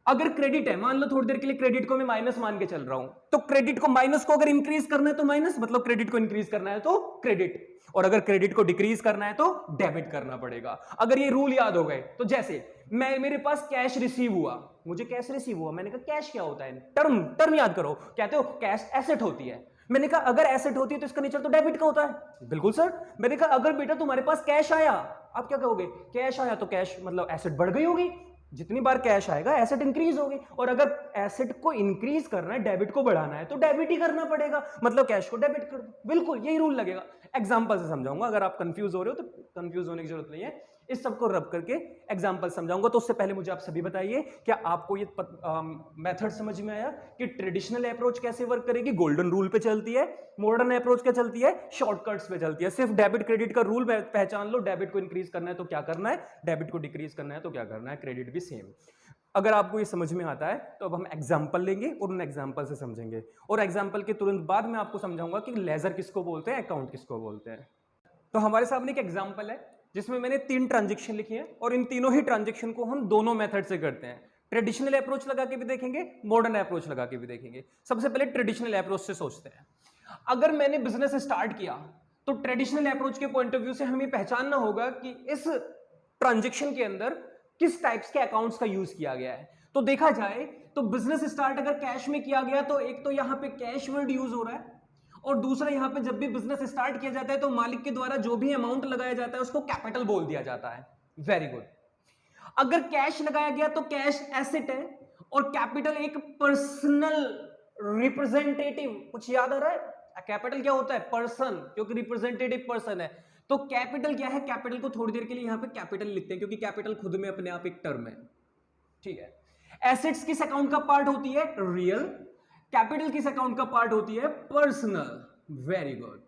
अगर क्रेडिट है, मान लो थोड़ी देर के लिए क्रेडिट को मैं माइनस मान के चल रहा हूं, तो क्रेडिट को, माइनस को अगर इंक्रीज करना है तो माइनस, मतलब क्रेडिट को इंक्रीज करना है तो क्रेडिट, और अगर क्रेडिट को डिक्रीज करना है तो डेबिट करना पड़ेगा। अगर ये रूल याद हो गए तो जैसे मेरे पास कैश रिसीव हुआ, मुझे कैश रिसीव हुआ, मैंने कहा कैश क्या होता है, टर्म याद करो, कहते हो कैश एसेट होती है। मैंने कहा अगर एसेट होती है तो इसका नेचर तो डेबिट का होता है। बिल्कुल सर। मैंने कहा अगर बेटा तुम्हारे पास कैश आया, आप क्या कहोगे, कैश आया तो कैश मतलब एसेट बढ़ गई होगी, जितनी बार कैश आएगा एसेट इंक्रीज होगी, और अगर एसेट को इंक्रीज करना है, डेबिट को बढ़ाना है, तो डेबिट ही करना पड़ेगा, मतलब कैश को डेबिट कर दो। बिल्कुल यही रूल लगेगा। एग्जांपल से समझाऊंगा, अगर आप कंफ्यूज हो रहे हो तो कंफ्यूज होने की जरूरत नहीं है, इस सबको रब करके एग्जांपल समझाऊंगा। तो उससे पहले मुझे आप सभी बताइए, क्या आपको ये मेथड समझ में आया कि ट्रेडिशनल अप्रोच कैसे वर्क करेगी? गोल्डन रूल पे चलती है। मॉडर्न अप्रोच क्या चलती है? शॉर्टकट्स पे चलती है। सिर्फ डेबिट क्रेडिट का रूल पहचान लो, डेबिट को इंक्रीज करना है तो क्या करना है, डेबिट को डिक्रीज करना है तो क्या करना है, क्रेडिट भी सेम। अगर आपको ये समझ में आता है तो अब हम एग्जाम्पल लेंगे और उन एग्जाम्पल से समझेंगे, और एग्जाम्पल के तुरंत बाद मैं आपको समझाऊंगा कि लेजर किसको बोलते हैं, अकाउंट किसको बोलते हैं। तो हमारे सामने एक एग्जाम्पल है जिसमें मैंने 3 ट्रांजेक्शन लिखी हैं, और इन तीनों ही ट्रांजेक्शन को हम दोनों मेथड से करते हैं। ट्रेडिशनल अप्रोच लगा के भी देखेंगे, मॉडर्न अप्रोच लगा के भी देखेंगे। सबसे पहले ट्रेडिशनल अप्रोच से सोचते हैं। अगर मैंने बिजनेस स्टार्ट किया तो ट्रेडिशनल अप्रोच के पॉइंट ऑफ व्यू से हमें पहचानना होगा कि इस ट्रांजेक्शन के अंदर किस टाइप्स के अकाउंट्स का यूज किया गया है। तो देखा जाए तो बिजनेस स्टार्ट अगर कैश में किया गया तो एक तो यहां पे कैश वर्ड यूज हो रहा है, और दूसरा यहां पे जब भी बिजनेस स्टार्ट किया जाता है तो मालिक के द्वारा जो भी अमाउंट लगाया जाता है उसको कैपिटल बोल दिया जाता है। Very good. अगर कैश लगाया गया तो कैश एसेट है, और कैपिटल एक पर्सनल रिप्रेजेंटेटिव, कुछ याद आ रहा है? कैपिटल क्या होता है? पर्सन, क्योंकि रिप्रेजेंटेटिव पर्सन है। तो कैपिटल क्या है? कैपिटल को थोड़ी देर के लिए यहां पे कैपिटल लिखते हैं, क्योंकि कैपिटल खुद में अपने आप एक टर्म है। ठीक है। एसेट्स किस अकाउंट का पार्ट होती है? रियल। कैपिटल किस अकाउंट का पार्ट होती है? पर्सनल। Very good.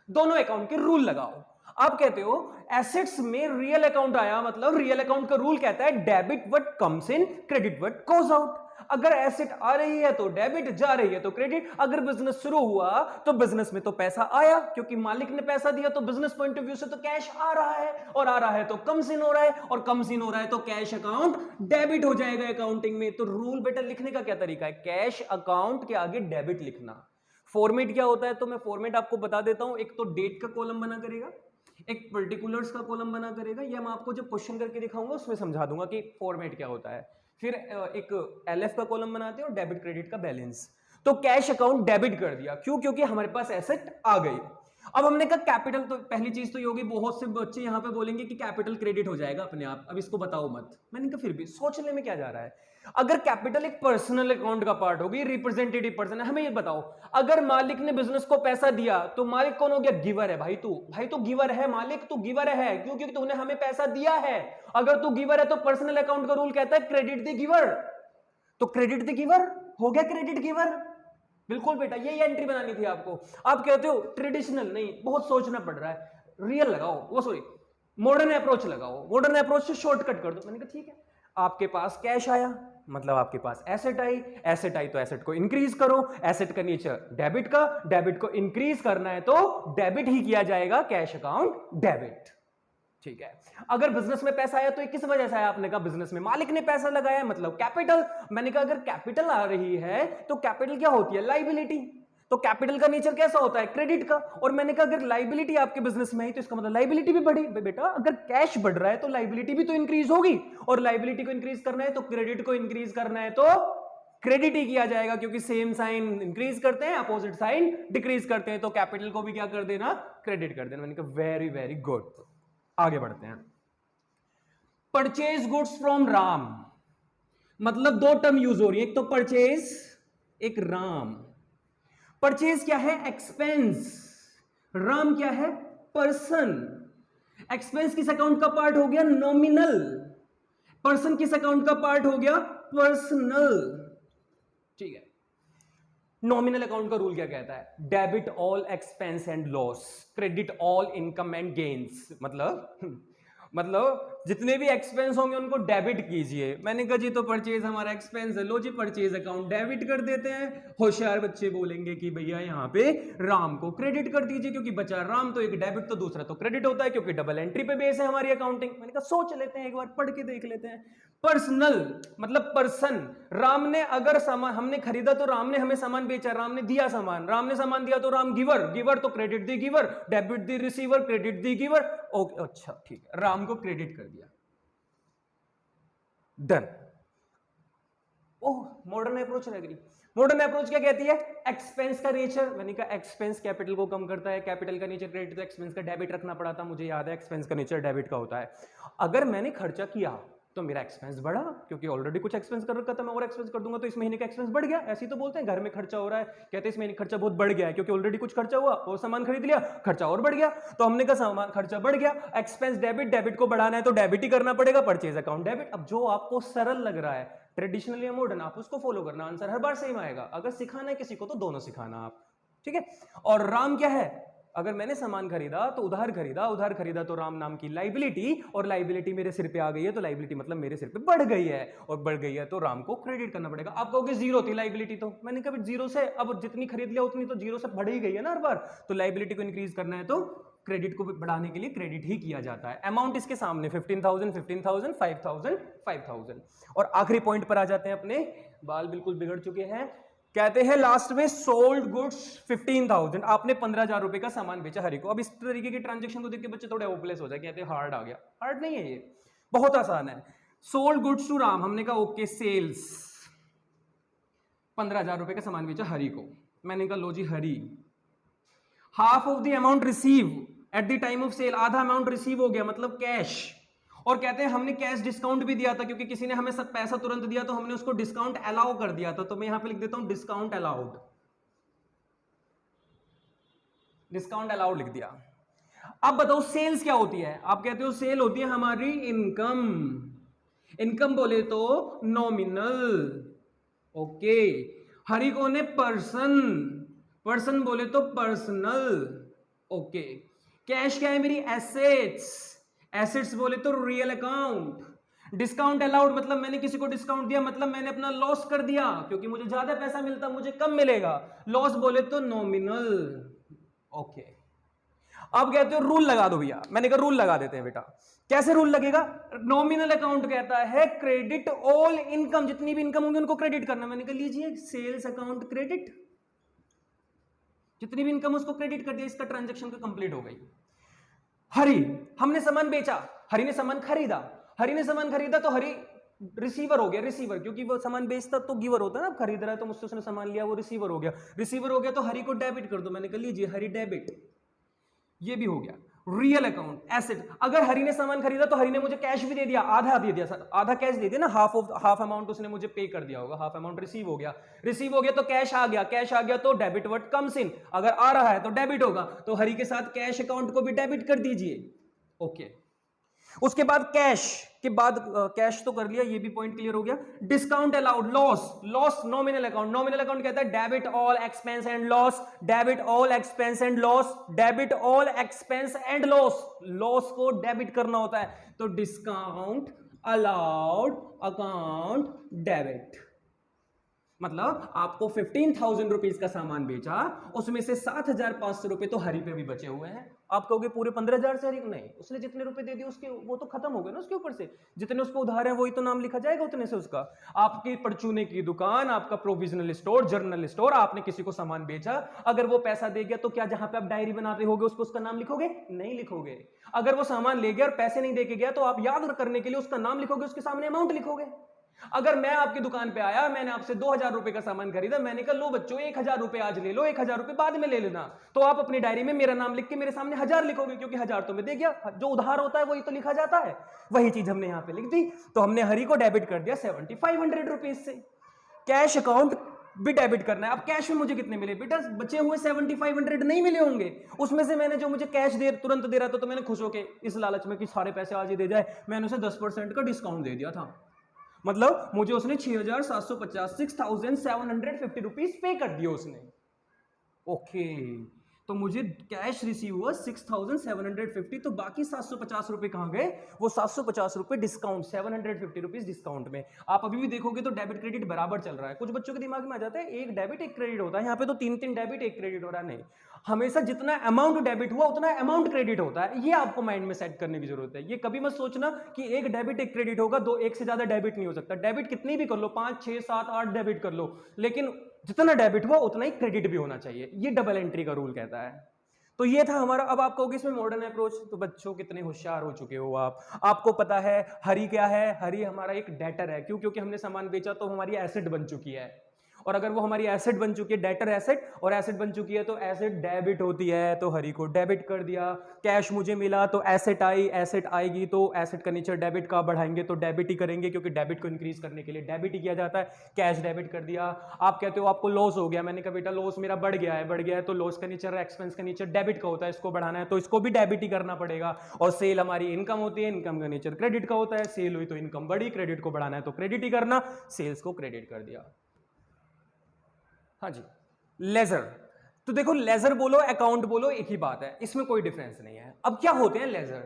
दोनों अकाउंट के रूल लगाओ। आप कहते हो एसेट्स में रियल अकाउंट आया, मतलब रियल अकाउंट का रूल कहता है debit what comes in, credit what goes out. अगर एसेट आ रही है तो डेबिट, जा रही है तो क्रेडिट। अगर बिजनेस शुरू हुआ तो बिजनेस में तो पैसा आया, क्योंकि मालिक ने पैसा दिया, तो बिजनेस पॉइंट ऑफ व्यू से तो कैश आ रहा है, और आ रहा है तो कम सीन हो रहा है, और कम सीन हो रहा है तो कैश अकाउंट डेबिट हो जाएगा अकाउंटिंग में। तो रूल बेटा लिखने का क्या तरीका है? कैश अकाउंट के आगे डेबिट लिखना। फॉर्मेट क्या होता है? तो मैं फॉर्मेट आपको बता देता हूं। एक तो डेट का कॉलम बना करेगा, एक पर्टिकुलर्स का कॉलम बना करेगा। ये मैं आपको जब क्वेश्चन करके दिखाऊंगा उसमें समझा दूंगा कि फॉर्मेट क्या होता है। फिर एक एलएफ का कॉलम बनाते हैं और डेबिट क्रेडिट का बैलेंस। तो कैश अकाउंट डेबिट कर दिया, क्यों? क्योंकि हमारे पास एसेट आ गई। अब हमने कहा कैपिटल, तो पहली चीज तो ये होगी, बहुत से बच्चे यहां पे बोलेंगे कि कैपिटल क्रेडिट हो जाएगा अपने आप, अब इसको बताओ मत। मैंने कहा फिर भी सोचने में क्या जा रहा है। अगर कैपिटल एक पर्सनल अकाउंट का पार्ट होगी, रिप्रेजेंटेटिव पर्सन है, हमें ये बताओ अगर मालिक ने बिजनेस को पैसा दिया तो मालिक कौन हो गया? गिवर है भाई, तू गिवर है, मालिक तू गिवर है, क्यों? क्योंकि तूने हमें पैसा दिया है। अगर तू गिवर है तो पर्सनल अकाउंट का रूल कहता है क्रेडिट द गिवर, तो क्रेडिट द गिवर हो गया क्रेडिट गिवर। बिल्कुल बेटा, ये एंट्री बनानी थी आपको। आप कहते हो ट्रेडिशनल नहीं, बहुत सोचना पड़ रहा है, रियल लगाओ, वो सॉरी मॉडर्न अप्रोच लगाओ, मॉडर्न अप्रोच से शॉर्टकट कर दो। मैंने कहा ठीक है, आपके पास कैश आया मतलब आपके पास एसेट आई, एसेट आई तो एसेट को इंक्रीज करो, एसेट का नेचर डेबिट का, डेबिट को इंक्रीज करना है तो डेबिट ही किया जाएगा, कैश अकाउंट डेबिट। ठीक है, अगर बिजनेस में पैसा आया तो ये किस वजह से आया? आपने कहा बिजनेस में मालिक ने पैसा लगाया मतलब कैपिटल। मैंने कहा अगर कैपिटल आ रही है तो कैपिटल क्या होती है? लाइबिलिटी। तो कैपिटल का नेचर कैसा होता है? क्रेडिट का। और मैंने कहा अगर लाइबिलिटी आपके बिजनेस में है तो इसका मतलब लाइबिलिटी भी बढ़ी। बेटा अगर कैश बढ़ रहा है तो लाइबिलिटी भी तो इंक्रीज होगी, और लाइबिलिटी को इंक्रीज करना है तो क्रेडिट को इंक्रीज करना है तो क्रेडिट ही किया जाएगा, क्योंकि सेम साइन इंक्रीज करते हैं, अपोजिट साइन डिक्रीज करते हैं, तो कैपिटल को भी क्या कर देना? क्रेडिट कर देना। मैंने कहा वेरी वेरी गुड। आगे बढ़ते हैं। परचेज गुड्स फ्रॉम राम, मतलब दो टर्म यूज हो रही है, एक तो परचेज, एक राम। परचेज क्या है? एक्सपेंस। राम क्या है? पर्सन। एक्सपेंस किस अकाउंट का पार्ट हो गया? नॉमिनल। पर्सन किस अकाउंट का पार्ट हो गया? पर्सनल। ठीक है, नॉमिनल अकाउंट का रूल क्या कहता है? Debit all expense and loss, credit all income and gains. मतलब जितने भी एक्सपेंस होंगे उनको डेबिट कीजिए। मैंने कहा जी तो परचेज हमारा एक्सपेंस है, लो जी परचेज अकाउंट डेबिट कर देते हैं। होशियार बच्चे बोलेंगे कि भैया यहाँ पे राम को क्रेडिट कर दीजिए, क्योंकि बचा राम, तो एक डेबिट तो दूसरा तो क्रेडिट होता है, क्योंकि डबल एंट्री पे बेस है हमारी अकाउंटिंग। मैंने कहा सोच लेते हैं, एक बार पढ़ के देख लेते हैं। पर्सनल मतलब पर्सन। राम ने अगर सामान हमने खरीदा तो राम ने हमें सामान बेचा, राम ने दिया सामान, राम ने सामान दिया तो राम गिवर, गिवर तो क्रेडिट दी गिवर, डेबिट दी रिसीवर, क्रेडिट दी गिवर। ओके अच्छा ठीक है, राम को क्रेडिट कर दिया, डन। ओह मॉडर्न अप्रोच रह गई। मॉडर्न अप्रोच क्या कहती है? एक्सपेंस का नेचर। मैंने कहा एक्सपेंस कैपिटल को कम करता है, कैपिटल का नेचर क्रेडिट, तो एक्सपेंस का डेबिट रखना पड़ा था, मुझे याद है एक्सपेंस का नेचर डेबिट का होता है। अगर मैंने खर्चा किया तो मेरा एक्सपेंस बढ़ा, क्योंकि ऑलरेडी कुछ एक्सपेंस कर रखा था, मैं और एक्सपेंस कर दूंगा तो इस महीने का एक्सपेंस बढ़ गया। ऐसे ही तो बोलते हैं, घर में खर्चा हो रहा है, कहते हैं इस महीने खर्चा बहुत बढ़ गया है, क्योंकि ऑलरेडी कुछ खर्चा हुआ और सामान खरीद लिया, खर्चा और बढ़ गया। तो हमने कहा सामान खर्चा बढ़ गया, एक्सपेंस डेबिट, डेबिट को बढ़ाना है तो डेबिट ही करना पड़ेगा, परचेज अकाउंट डेबिट। अब जो आपको सरल लग रहा है ट्रेडिशनल या मॉडर्न, आप उसको फॉलो करना, आंसर हर बार सेम आएगा। अगर सिखाना है किसी को तो दोनों सिखाना आप, ठीक है। और राम क्या है? अगर मैंने सामान खरीदा तो उधार खरीदा, उधार खरीदा तो राम नाम की लाइबिलिटी, और लाइबिलिटी मेरे सिर पे आ गई है तो लाइबिलिटी मतलब मेरे सिर पे बढ़ गई है, और बढ़ गई है तो राम को क्रेडिट करना पड़ेगा। आप कहोगे जीरो थी लाइबिलिटी, तो मैंने कहा जीरो से अब जितनी खरीद लिया उतनी तो जीरो से बढ़ ही गई है ना हर बार, तो लाइबिलिटी को इंक्रीज करना है तो क्रेडिट को बढ़ाने के लिए क्रेडिट ही किया जाता है। अमाउंट इसके सामने 15,000 15,000 5,000 5,000। और आखिरी पॉइंट पर आ जाते हैं अपने, बाल बिल्कुल बिगड़ चुके हैं। कहते हैं लास्ट में सोल्ड गुड्स 15,000, आपने 15,000 रुपए का सामान बेचा हरी को। अब इस तरीके की ट्रांजेक्शन को देख के बच्चे थोड़े होपलेस हो जाए, कहते हैं हार्ड आ गया। हार्ड नहीं है, ये बहुत आसान है। सोल्ड गुड्स टू राम, हमने कहा ओके सेल्स, 15,000 रुपए का सामान बेचा हरी को। मैंने कहा लो जी Hari, half of the amount receive at the time of sale, आधा अमाउंट रिसीव हो गया मतलब कैश। और कहते हैं हमने कैश डिस्काउंट भी दिया था, क्योंकि किसी ने हमें सब पैसा तुरंत दिया तो हमने उसको डिस्काउंट अलाउ कर दिया था, तो मैं यहां पे लिख देता हूं डिस्काउंट अलाउड, डिस्काउंट अलाउड लिख दिया। अब बताओ सेल्स क्या होती है? आप कहते हो सेल होती है हमारी इनकम, इनकम बोले तो नॉमिनल, ओके। हरी को ने पर्सन, पर्सन बोले तो पर्सनल, ओके। कैश क्या है मेरी? एसेट्स, एसेट्स बोले तो रियल अकाउंट। डिस्काउंट अलाउड मतलब मैंने किसी को डिस्काउंट दिया, मतलब मैंने अपना लॉस कर दिया, क्योंकि मुझे ज्यादा पैसा मिलता मुझे कम मिलेगा। लॉस बोले तो नॉमिनल, ओके। अब कहते हो रूल लगा दो भैया, मैंने कहा रूल लगा देते हैं बेटा। कैसे रूल लगेगा? नॉमिनल अकाउंट कहता है क्रेडिट ऑल इनकम, जितनी भी इनकम होंगी उनको क्रेडिट करना। मैंने कहा लीजिए सेल्स अकाउंट क्रेडिट, जितनी भी इनकम उसको क्रेडिट कर दिया, इसका ट्रांजैक्शन तो कंप्लीट हो गई। हरी, हमने सामान बेचा, हरी ने सामान खरीदा, हरी ने सामान खरीदा तो हरी रिसीवर हो गया, रिसीवर, क्योंकि वो सामान बेचता तो गिवर होता है ना, खरीद रहा है तो मुझसे उसने सामान लिया, वो रिसीवर हो गया। रिसीवर हो गया तो हरी को डेबिट कर दो। मैंने कहा लीजिए हरी डेबिट, ये भी हो गया। रियल अकाउंट, एसेट, अगर हरी ने सामान खरीदा तो हरी ने मुझे कैश भी दे दिया, आधा दे दिया, आधा कैश दे दिया ना, हाफ अमाउंट उसने मुझे पे कर दिया होगा, हाफ अमाउंट रिसीव हो गया तो कैश आ गया, कैश आ गया तो डेबिट वर्ड कम्स इन, अगर आ रहा है तो डेबिट होगा, तो हरी के साथ कैश अकाउंट को भी डेबिट कर दीजिए। ओके, उसके बाद कैश के बाद कैश तो कर लिया, ये भी पॉइंट क्लियर हो गया। Discount allowed, loss nominal account कहता है debit all expense and loss, debit all expense and loss, debit all expense and loss को डेबिट करना होता है, तो डिस्काउंट अलाउड अकाउंट डेबिट। मतलब आपको 15,000 रुपीज का सामान बेचा, उसमें से 7,500 रुपए तो हरी पे भी बचे हुए हैं। आप कहोगे पूरे 15,000 से हरी, नहीं, उसने जितने रुपए दे दिए उसके वो तो खत्म हो गए ना, उसके ऊपर से जितने उसको उधार है वही तो नाम लिखा जाएगा उतने से उसका। आपकी परचूने की दुकान, आपका प्रोविजनल स्टोर, जर्नल स्टोर, आपने किसी को सामान बेचा, अगर वो पैसा दे गया तो क्या जहां पे आप डायरी बनाते होगे उसको उसका नाम लिखोगे? नहीं लिखोगे। अगर वो सामान ले गया और पैसे नहीं दे के गया तो आप याद करने के लिए उसका नाम लिखोगे, उसके सामने अमाउंट लिखोगे। अगर मैं आपकी दुकान पे आया, मैंने आपसे 2,000 रुपए का सामान खरीदा, मैंने कहा लो बच्चों 1,000 रुपए आज ले लो, 1,000 रुपए बाद में ले लेना, तो आप अपनी डायरी में मेरा नाम लिख के मेरे सामने 1,000 लिखोगे, क्योंकि 1,000 तो मैं दे गया, जो उधार होता है वही तो लिखा जाता है। वही चीज हमने यहां पे लिख दी, तो हमने हरी को डेबिट कर दिया 7,500 रुपीज से। कैश अकाउंट भी डेबिट करना है। अब कैश में मुझे कितने मिले बेटा? बचे हुए 7,500 नहीं मिले होंगे, उसमें से मैंने जो मुझे कैश तुरंत दे रहा था, तो मैंने खुश होके इस लालच में कि सारे पैसे आज ही दे जाए, मैंने उसे 10% का डिस्काउंट दे दिया था। मतलब मुझे उसने 6,750 6,750 रुपीज पे कर दिया उसने। ओके, तो मुझे कैश रिसीव हुआ 6,750, तो बाकी 750 रुपए कहां गए? वो 750 रुपए डिस्काउंट, 750 रुपीज डिस्काउंट में। आप अभी भी देखोगे तो डेबिट क्रेडिट बराबर चल रहा है। कुछ बच्चों के दिमाग में आ जाता है एक डेबिट एक क्रेडिट होता है, यहाँ पे तो 3 डेबिट एक क्रेडिट हो रहा है। नहीं, हमेशा जितना अमाउंट डेबिट हुआ उतना अमाउंट क्रेडिट होता है, ये आपको माइंड में सेट करने की जरूरत है। ये कभी मत सोचना कि एक डेबिट एक क्रेडिट होगा, दो एक से ज्यादा डेबिट नहीं हो सकता। डेबिट कितनी भी कर लो, 5 6 7 8 डेबिट कर लो, लेकिन जितना डेबिट हुआ उतना ही क्रेडिट भी होना चाहिए, ये डबल एंट्री का रूल कहता है। तो ये था हमारा। अब आप कहोगे इसमें मॉडर्न अप्रोच, तो बच्चों कितने होशियार हो चुके हो आप, आपको पता है हरी क्या है? हरी हमारा एक डेटर है। क्यों? क्योंकि हमने सामान बेचा तो हमारी एसेट बन चुकी है, और अगर वो हमारी एसेट बन चुकी है, डेटर एसेट, और एसेट बन चुकी है तो एसेट डेबिट होती है, तो हरी को डेबिट कर दिया। कैश मुझे मिला तो एसेट आई, एसेट आएगी तो एसेट का नेचर डेबिट का, बढ़ाएंगे तो डेबिट ही करेंगे, क्योंकि डेबिट को इंक्रीज करने के लिए डेबिट ही किया जाता है। कैश डेबिट कर दिया। आप कहते हो आपको लॉस हो गया, मैंने कहा बेटा लॉस मेरा बढ़ गया है तो लॉस का नेचर, एक्सपेंस का नेचर डेबिट का होता है, इसको बढ़ाना है तो इसको भी डेबिट ही करना पड़ेगा। और सेल हमारी इनकम होती है, इनकम का नेचर क्रेडिट का होता है, सेल हुई तो इनकम बढ़ी, क्रेडिट को बढ़ाना है तो क्रेडिट ही करना, सेल्स को क्रेडिट कर दिया। हाँ जी, लेजर। तो देखो लेजर बोलो अकाउंट बोलो एक ही बात है, इसमें कोई डिफरेंस नहीं है। अब क्या होते हैं लेजर?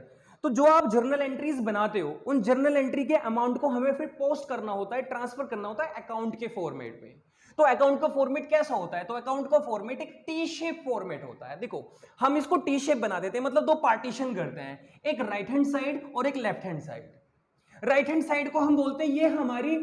तो जो आप जर्नल एंट्रीज बनाते हो, उन जर्नल एंट्री के अमाउंट को हमें फिर पोस्ट करना होता है, ट्रांसफर करना होता है अकाउंट के फॉर्मेट में। तो अकाउंट का फॉर्मेट कैसा होता है? तो अकाउंट का फॉर्मेट एक टी शेप फॉर्मेट होता है। देखो हम इसको टी शेप बना देते हैं, मतलब दो पार्टीशन करते हैं, एक राइट हैंड साइड और एक left hand side. Right hand side को हम बोलते हैं ये हमारी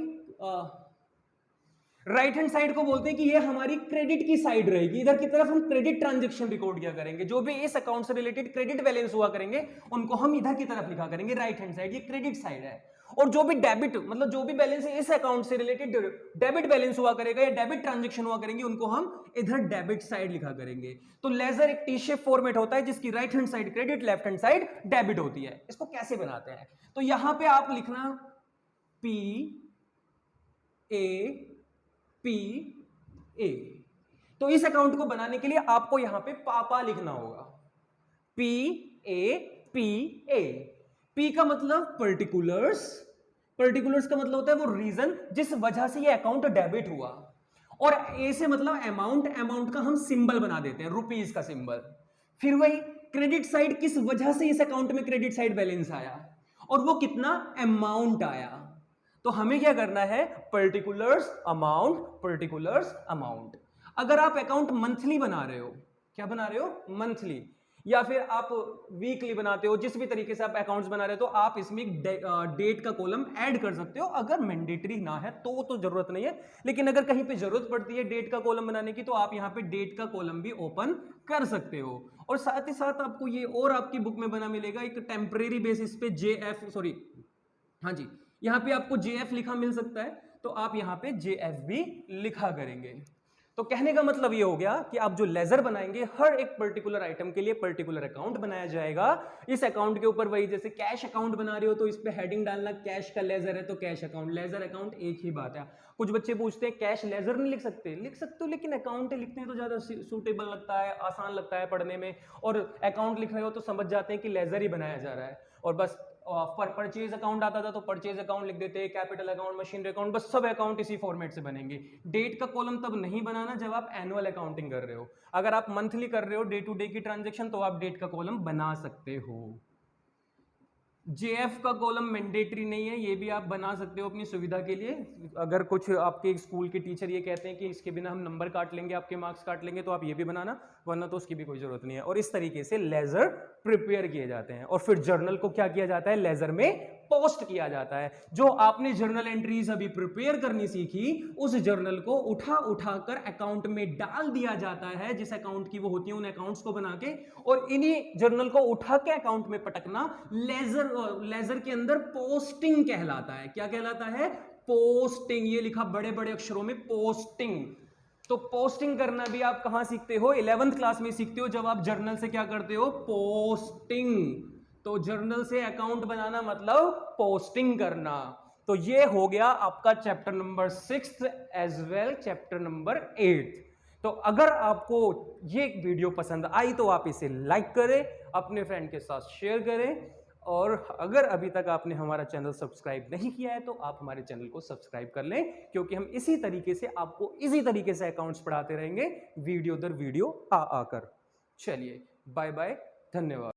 राइट हैंड साइड को बोलते हैं कि ये हमारी क्रेडिट की साइड रहेगी, इधर की तरफ हम क्रेडिट ट्रांजैक्शन रिकॉर्ड किया करेंगे, जो भी इस अकाउंट से रिलेटेड क्रेडिट बैलेंस हुआ करेंगे उनको हम इधर की तरफ लिखा करेंगे, राइट हैंड साइड, ये क्रेडिट साइड है। और जो भी डेबिट, मतलब जो भी बैलेंस इस अकाउंट से रिलेटेड डेबिट बैलेंस हुआ करेगा या डेबिट ट्रांजैक्शन हुआ करेंगे, उनको हम इधर डेबिट साइड लिखा करेंगे। तो लेजर एक टी शेप फॉर्मेट होता है जिसकी right hand side credit, left hand side debit होती है। इसको कैसे बनाते हैं? तो यहां पे आप लिखना पी ए। तो इस अकाउंट को बनाने के लिए आपको यहां पे पापा लिखना होगा, PA। पी का मतलब पर्टिकुलर्स, पर्टिकुलर्स का मतलब होता है वो रीजन जिस वजह से ये अकाउंट डेबिट हुआ, और ए से मतलब अमाउंट, अमाउंट का हम सिंबल बना देते हैं, रुपीज का सिंबल। फिर वही क्रेडिट साइड, किस वजह से इस अकाउंट में क्रेडिट साइड बैलेंस आया और वो कितना अमाउंट आया। तो हमें क्या करना है? Particulars amount, particulars amount. अगर आप अकाउंट मंथली बना रहे हो, क्या बना रहे हो? मंथली, या फिर आप वीकली बनाते हो, जिस भी तरीके से आप अकाउंट्स बना रहे हो, तो आप इसमें एक डेट का कॉलम ऐड कर सकते हो। अगर मैंडेटरी ना है तो जरूरत नहीं है, लेकिन अगर कहीं पे जरूरत पड़ती है डेट का कॉलम बनाने की, तो आप यहाँ पे डेट का कॉलम भी ओपन कर सकते हो। और साथ ही साथ आपको ये और आपकी बुक में बना मिलेगा एक टेम्परेरी बेसिस पे हाँ जी, यहां पे आपको JF लिखा मिल सकता है, तो आप यहां पे JF भी लिखा करेंगे। तो कहने का मतलब ये हो गया कि आप जो लेजर बनाएंगे हर एक पर्टिकुलर आइटम के लिए पर्टिकुलर अकाउंट बनाया जाएगा। इस अकाउंट के ऊपर वही जैसे कैश अकाउंट बना रहे हो तो इस पे हेडिंग डालना कैश का लेजर है तो कैश अकाउंट, लेजर अकाउंट एक ही बात है। कुछ बच्चे पूछते हैं कैश लेजर नहीं लिख सकते, लिख सकते हो लेकिन अकाउंट लिखते हैं तो ज्यादा सूटेबल लगता है, आसान लगता है पढ़ने में, और अकाउंट लिख रहे हो तो समझ जाते हैं कि लेजर ही बनाया जा रहा है। और बस पर परचेज अकाउंट आता था तो परचेज अकाउंट लिख देते, कैपिटल अकाउंट, मशीनरी अकाउंट, बस सब अकाउंट इसी फॉर्मेट से बनेंगे। डेट का कॉलम तब नहीं बनाना जब आप एनुअल अकाउंटिंग कर रहे हो। अगर आप मंथली कर रहे हो डे टू डे की ट्रांजैक्शन तो आप डेट का कॉलम बना सकते हो। जेएफ का कॉलम मैंडेटरी नहीं है, ये भी आप बना सकते हो अपनी सुविधा के लिए। अगर कुछ आपके स्कूल के टीचर ये कहते हैं कि इसके बिना हम नंबर काट लेंगे, आपके मार्क्स काट लेंगे, तो आप ये भी बनाना, वरना तो उसकी भी कोई जरूरत नहीं है। और इस तरीके से लेजर प्रिपेयर किए जाते हैं और फिर जर्नल को क्या किया जाता है, लेजर में पोस्ट किया जाता है। जो आपने जर्नल एंट्रीज अभी प्रिपेयर करनी सीखी उस जर्नल को उठा उठा कर अकाउंट में डाल दिया जाता है, जिस अकाउंट की वो होती है उन अकाउंट्स को बना के, और इन्हीं जर्नल को उठा के अकाउंट में पटकना लेजर के अंदर पोस्टिंग कहलाता है। क्या कहलाता है, पोस्टिंग। ये लिखा बड़े बड़े अक्षरों में पोस्टिंग। तो पोस्टिंग करना भी आप कहां सीखते हो, 11th क्लास में सीखते हो, जब आप जर्नल से क्या करते हो, पोस्टिंग। तो जर्नल से अकाउंट बनाना मतलब पोस्टिंग करना। तो ये हो गया आपका chapter number 6 as well chapter number 8। तो अगर आपको ये वीडियो पसंद आई तो आप इसे लाइक करें, अपने फ्रेंड के साथ शेयर करें, और अगर अभी तक आपने हमारा चैनल सब्सक्राइब नहीं किया है तो आप हमारे चैनल को सब्सक्राइब कर लें, क्योंकि हम इसी तरीके से आपको इसी तरीके से अकाउंट्स पढ़ाते रहेंगे वीडियो दर वीडियो आकर। चलिए बाय बाय, धन्यवाद।